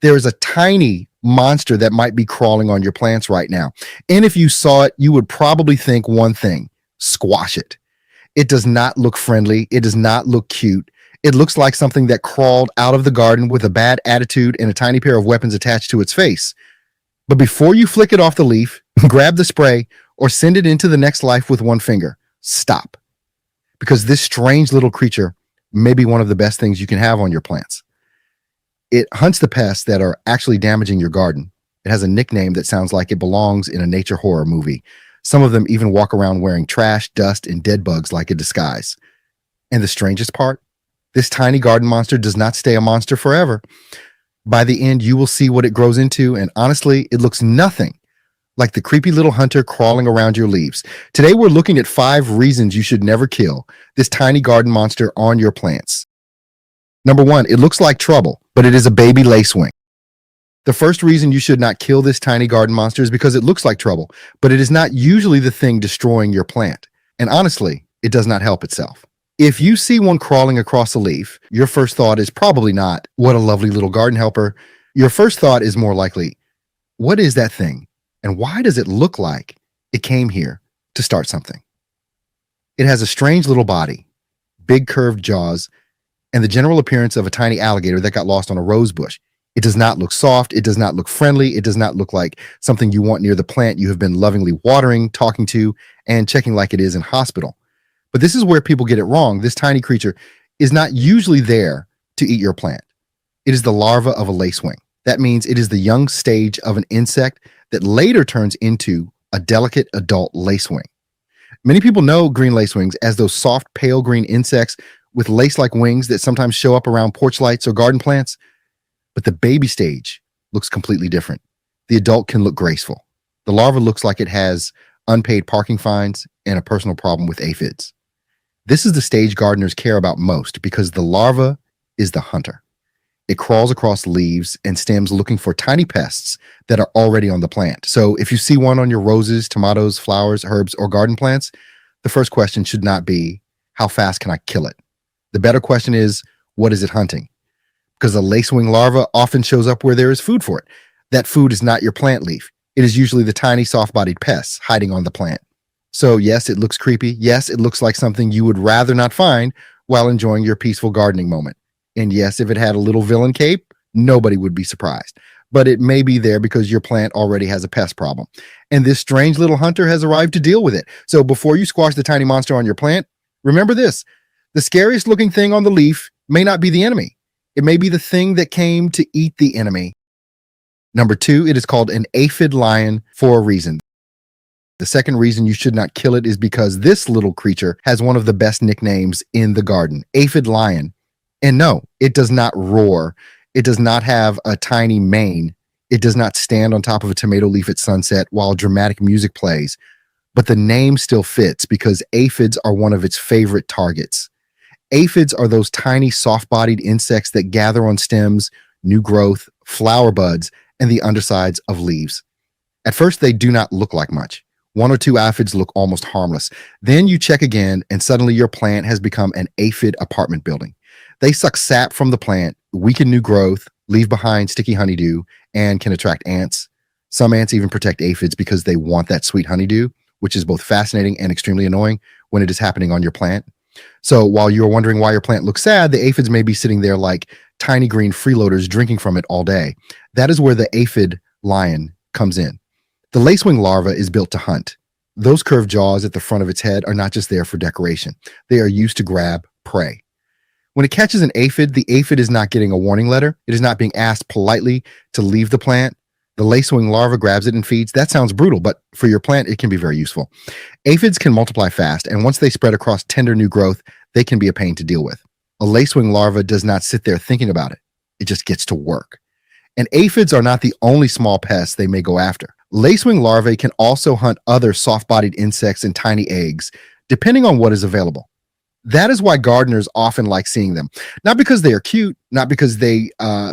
There is a tiny monster that might be crawling on your plants right now. And if you saw it, you would probably think one thing: squash it. It does not look friendly. It does not look cute. It looks like something that crawled out of the garden with a bad attitude and a tiny pair of weapons attached to its face. But before you flick it off the leaf, grab the spray, or send it into the next life with one finger, stop. Because this strange little creature may be one of the best things you can have on your plants. It hunts the pests that are actually damaging your garden. It has a nickname that sounds like it belongs in a nature horror movie. Some of them even walk around wearing trash, dust, and dead bugs like a disguise. And the strangest part, this tiny garden monster does not stay a monster forever. By the end, you will see what it grows into, and honestly, it looks nothing like the creepy little hunter crawling around your leaves. Today, we're looking at 5 reasons you should never kill this tiny garden monster on your plants. Number 1, it looks like trouble, but it is a baby lacewing. The first reason you should not kill this tiny garden monster is because it looks like trouble, but it is not usually the thing destroying your plant. And honestly, it does not help itself. If you see one crawling across a leaf, your first thought is probably not, "What a lovely little garden helper." Your first thought is more likely, "What is that thing? And why does it look like it came here to start something?" It has a strange little body, big curved jaws, and the general appearance of a tiny alligator that got lost on a rose bush. It does not look soft. It does not look friendly. It does not look like something you want near the plant you have been lovingly watering, talking to, and checking like it is in hospital. But this is where people get it wrong. This tiny creature is not usually there to eat your plant. It is the larva of a lacewing. That means it is the young stage of an insect that later turns into a delicate adult lacewing. Many people know green lacewings as those soft, pale green insects with lace-like wings that sometimes show up around porch lights or garden plants. But the baby stage looks completely different. The adult can look graceful. The larva looks like it has unpaid parking fines and a personal problem with aphids. This is the stage gardeners care about most because the larva is the hunter. It crawls across leaves and stems looking for tiny pests that are already on the plant. So if you see one on your roses, tomatoes, flowers, herbs, or garden plants, the first question should not be, "How fast can I kill it?" The better question is, "What is it hunting?" Because a lacewing larva often shows up where there is food for it. That food is not your plant leaf. It is usually the tiny soft-bodied pests hiding on the plant. So yes, it looks creepy. Yes, it looks like something you would rather not find while enjoying your peaceful gardening moment. And yes, if it had a little villain cape, nobody would be surprised. But it may be there because your plant already has a pest problem. And this strange little hunter has arrived to deal with it. So before you squash the tiny monster on your plant, remember this: the scariest looking thing on the leaf may not be the enemy. It may be the thing that came to eat the enemy. Number 2, it is called an aphid lion for a reason. The second reason you should not kill it is because this little creature has one of the best nicknames in the garden, aphid lion. And no, it does not roar. It does not have a tiny mane. It does not stand on top of a tomato leaf at sunset while dramatic music plays. But the name still fits because aphids are one of its favorite targets. Aphids are those tiny soft-bodied insects that gather on stems, new growth, flower buds, and the undersides of leaves. At first, they do not look like much. 1 or 2 aphids look almost harmless. Then you check again, and suddenly your plant has become an aphid apartment building. They suck sap from the plant, weaken new growth, leave behind sticky honeydew, and can attract ants. Some ants even protect aphids because they want that sweet honeydew, which is both fascinating and extremely annoying when it is happening on your plant. So while you're wondering why your plant looks sad, the aphids may be sitting there like tiny green freeloaders drinking from it all day. That is where the aphid lion comes in. The lacewing larva is built to hunt. Those curved jaws at the front of its head are not just there for decoration. They are used to grab prey. When it catches an aphid, the aphid is not getting a warning letter. It is not being asked politely to leave the plant. The lacewing larva grabs it and feeds. That sounds brutal, but for your plant, it can be very useful. Aphids can multiply fast, and once they spread across tender new growth, they can be a pain to deal with. A lacewing larva does not sit there thinking about it. It just gets to work. And aphids are not the only small pests they may go after. Lacewing larvae can also hunt other soft-bodied insects and tiny eggs, depending on what is available. That is why gardeners often like seeing them. Not because they are cute, not because they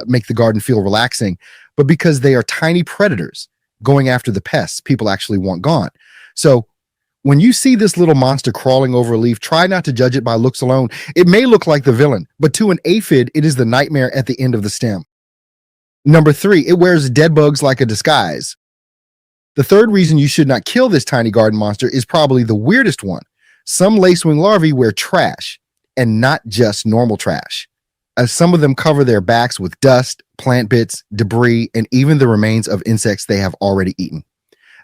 make the garden feel relaxing, but because they are tiny predators going after the pests people actually want gone. So when you see this little monster crawling over a leaf, try not to judge it by looks alone. It may look like the villain, but to an aphid, it is the nightmare at the end of the stem. Number 3, it wears dead bugs like a disguise. The third reason you should not kill this tiny garden monster is probably the weirdest one. Some lacewing larvae wear trash, and not just normal trash, as some of them cover their backs with dust, plant bits, debris, and even the remains of insects they have already eaten.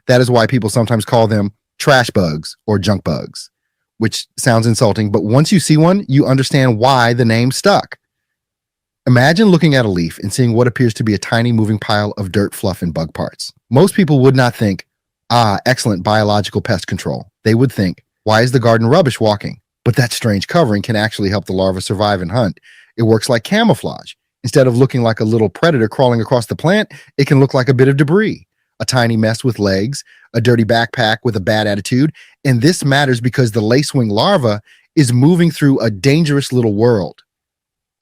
That is why people sometimes call them trash bugs or junk bugs, which sounds insulting, but once you see one, you understand why the name stuck. Imagine looking at a leaf and seeing what appears to be a tiny moving pile of dirt, fluff, and bug parts. Most people would not think, excellent biological pest control. They would think, why is the garden rubbish walking? But that strange covering can actually help the larva survive and hunt. It works like camouflage. Instead of looking like a little predator crawling across the plant, it can look like a bit of debris, a tiny mess with legs, a dirty backpack with a bad attitude. And this matters because the lacewing larva is moving through a dangerous little world.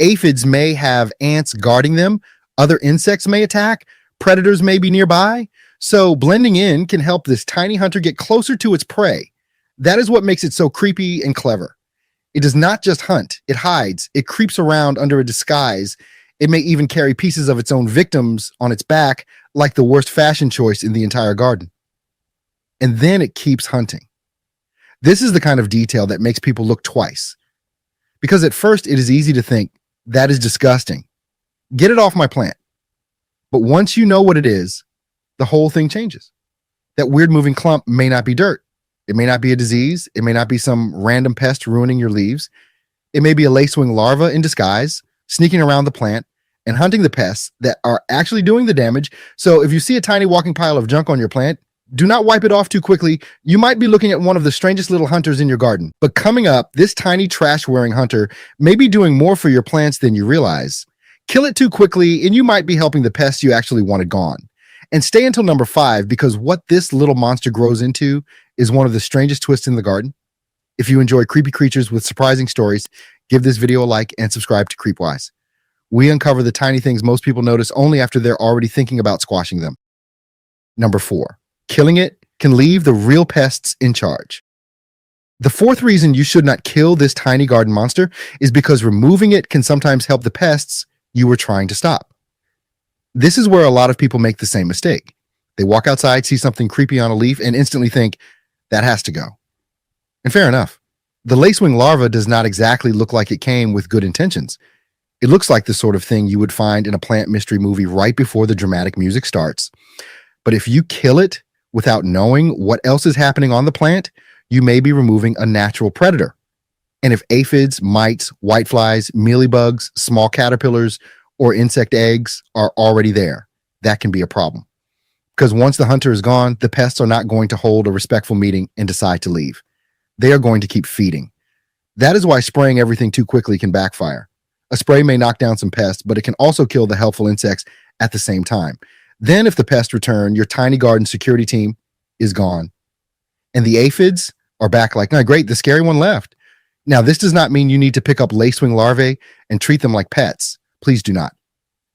Aphids may have ants guarding them, other insects may attack, predators may be nearby. So blending in can help this tiny hunter get closer to its prey. That is what makes it so creepy and clever. It does not just hunt, it hides, it creeps around under a disguise. It may even carry pieces of its own victims on its back, like the worst fashion choice in the entire garden. And then it keeps hunting. This is the kind of detail that makes people look twice. Because at first it is easy to think, that is disgusting. Get it off my plant. But once you know what it is, the whole thing changes. That weird moving clump may not be dirt. It may not be a disease. It may not be some random pest ruining your leaves. It may be a lacewing larva in disguise, sneaking around the plant and hunting the pests that are actually doing the damage. So if you see a tiny walking pile of junk on your plant, do not wipe it off too quickly. You might be looking at one of the strangest little hunters in your garden. But coming up, this tiny trash-wearing hunter may be doing more for your plants than you realize. Kill it too quickly, and you might be helping the pests you actually wanted gone. And stay until number 5, because what this little monster grows into is one of the strangest twists in the garden. If you enjoy creepy creatures with surprising stories, give this video a like and subscribe to Creepwise. We uncover the tiny things most people notice only after they're already thinking about squashing them. Number 4. Killing it can leave the real pests in charge. The fourth reason you should not kill this tiny garden monster is because removing it can sometimes help the pests you were trying to stop. This is where a lot of people make the same mistake. They walk outside, see something creepy on a leaf, and instantly think, that has to go. And fair enough. The lacewing larva does not exactly look like it came with good intentions. It looks like the sort of thing you would find in a plant mystery movie right before the dramatic music starts. But if you kill it without knowing what else is happening on the plant, you may be removing a natural predator. And if aphids, mites, whiteflies, mealybugs, small caterpillars, or insect eggs are already there, that can be a problem. Because once the hunter is gone, the pests are not going to hold a respectful meeting and decide to leave. They are going to keep feeding. That is why spraying everything too quickly can backfire. A spray may knock down some pests, but it can also kill the helpful insects at the same time. Then if the pests return, your tiny garden security team is gone. And the aphids are back like, no, great, the scary one left. Now, this does not mean you need to pick up lacewing larvae and treat them like pets. Please do not.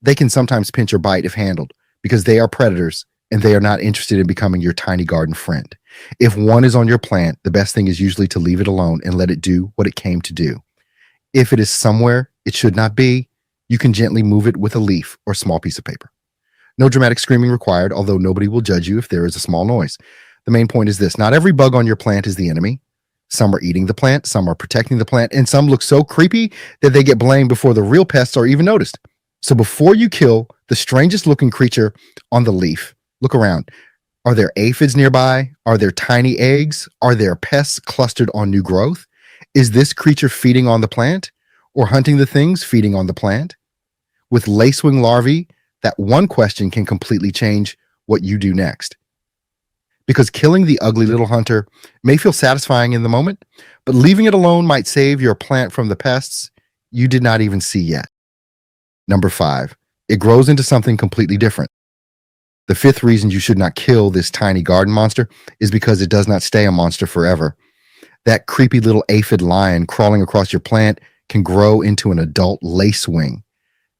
They can sometimes pinch or bite if handled because they are predators and they are not interested in becoming your tiny garden friend. If one is on your plant, the best thing is usually to leave it alone and let it do what it came to do. If it is somewhere it should not be, you can gently move it with a leaf or small piece of paper. No dramatic screaming required, although nobody will judge you if there is a small noise. The main point is this: not every bug on your plant is the enemy. Some are eating the plant, some are protecting the plant, and some look so creepy that they get blamed before the real pests are even noticed. So before you kill the strangest looking creature on the leaf, look around. Are there aphids nearby? Are there tiny eggs? Are there pests clustered on new growth? Is this creature feeding on the plant or hunting the things feeding on the plant? With lacewing larvae, that one question can completely change what you do next. Because killing the ugly little hunter may feel satisfying in the moment, but leaving it alone might save your plant from the pests you did not even see yet. Number 5, it grows into something completely different. The fifth reason you should not kill this tiny garden monster is because it does not stay a monster forever. That creepy little aphid lion crawling across your plant can grow into an adult lacewing.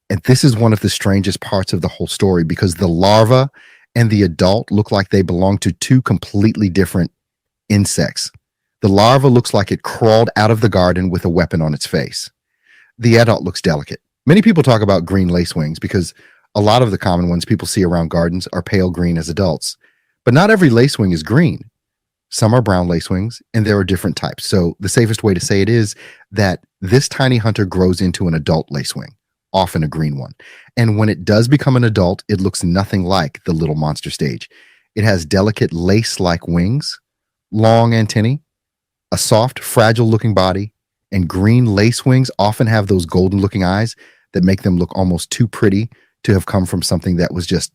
And this is one of the strangest parts of the whole story because the larva and the adult look like they belong to two completely different insects. The larva looks like it crawled out of the garden with a weapon on its face. The adult looks delicate. Many people talk about green lacewings because A lot of the common ones people see around gardens are pale green as adults, but not every lacewing is green. Some are brown lacewings, and there are different types. So the safest way to say it is that this tiny hunter grows into an adult lacewing, often a green one. And when it does become an adult, it looks nothing like the little monster stage. It has delicate lace-like wings, long antennae, a soft, fragile-looking body, and green lacewings often have those golden-looking eyes that make them look almost too pretty to have come from something that was just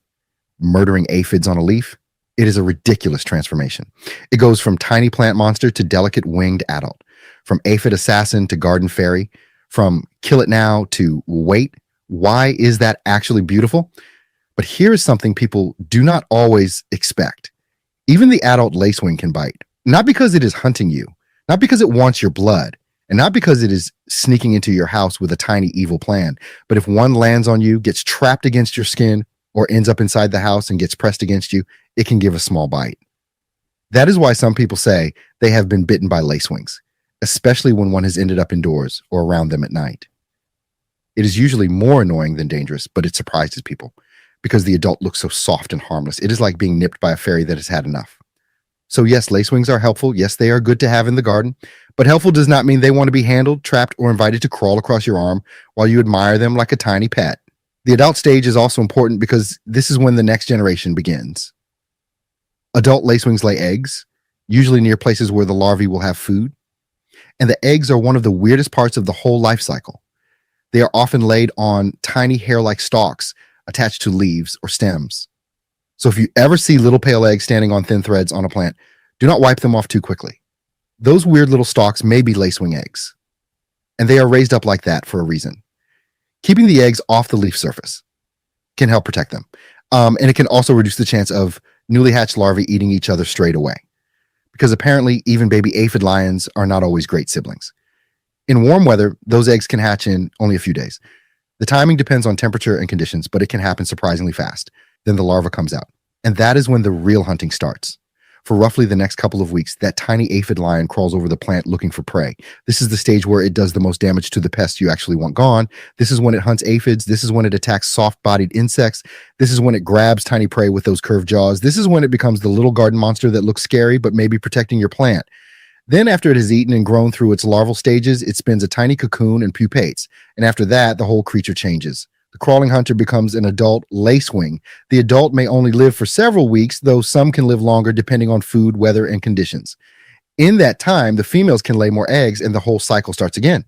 murdering aphids on a leaf. It is a ridiculous transformation. It goes from tiny plant monster to delicate winged adult, from aphid assassin to garden fairy, from kill it now to wait. Why is that actually beautiful? But here is something people do not always expect. Even the adult lacewing can bite, not because it is hunting you, not because it wants your blood, and not because it is sneaking into your house with a tiny evil plan, but if one lands on you, gets trapped against your skin, or ends up inside the house and gets pressed against you, it can give a small bite. That is why some people say they have been bitten by lacewings, especially when one has ended up indoors or around them at night. It is usually more annoying than dangerous, but it surprises people because the adult looks so soft and harmless. It is like being nipped by a fairy that has had enough. So yes, lacewings are helpful. Yes, they are good to have in the garden, but helpful does not mean they want to be handled, trapped, or invited to crawl across your arm while you admire them like a tiny pet. The adult stage is also important because this is when the next generation begins. Adult lacewings lay eggs, usually near places where the larvae will have food, and the eggs are one of the weirdest parts of the whole life cycle. They are often laid on tiny hair-like stalks attached to leaves or stems. So if you ever see little pale eggs standing on thin threads on a plant, do not wipe them off too quickly. Those weird little stalks may be lacewing eggs, and they are raised up like that for a reason. Keeping the eggs off the leaf surface can help protect them. And it can also reduce the chance of newly hatched larvae eating each other straight away. Because apparently even baby aphid lions are not always great siblings. In warm weather, those eggs can hatch in only a few days. The timing depends on temperature and conditions, but it can happen surprisingly fast. Then the larva comes out. And that is when the real hunting starts. For roughly the next couple of weeks, that tiny aphid lion crawls over the plant looking for prey. This is the stage where it does the most damage to the pests you actually want gone. This is when it hunts aphids. This is when it attacks soft-bodied insects. This is when it grabs tiny prey with those curved jaws. This is when it becomes the little garden monster that looks scary but may be protecting your plant. Then after it has eaten and grown through its larval stages, it spins a tiny cocoon and pupates. And after that, the whole creature changes. The crawling hunter becomes an adult lacewing. The adult may only live for several weeks, though some can live longer depending on food, weather, and conditions. In that time, the females can lay more eggs and the whole cycle starts again.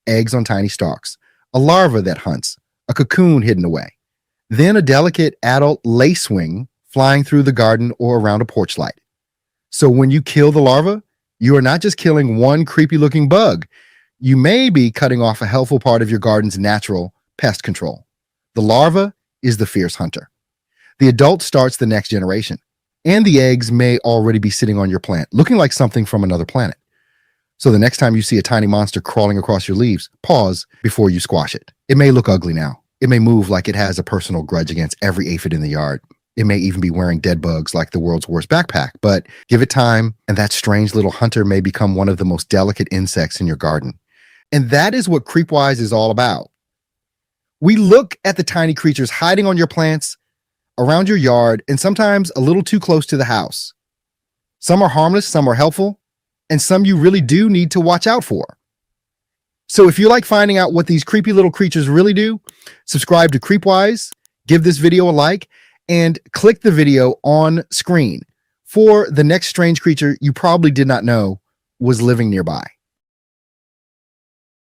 Eggs on tiny stalks, a larva that hunts, a cocoon hidden away. Then a delicate adult lacewing flying through the garden or around a porch light. So when you kill the larva, you are not just killing one creepy looking bug. You may be cutting off a helpful part of your garden's natural pest control. The larva is the fierce hunter. The adult starts the next generation, and the eggs may already be sitting on your plant, looking like something from another planet. So the next time you see a tiny monster crawling across your leaves, pause before you squash it. It may look ugly now. It may move like it has a personal grudge against every aphid in the yard. It may even be wearing dead bugs like the world's worst backpack, but give it time, and that strange little hunter may become one of the most delicate insects in your garden. And that is what Creepwise is all about. We look at the tiny creatures hiding on your plants, around your yard, and sometimes a little too close to the house. Some are harmless, some are helpful, and some you really do need to watch out for. So if you like finding out what these creepy little creatures really do, subscribe to Creepwise, give this video a like, and click the video on screen for the next strange creature you probably did not know was living nearby.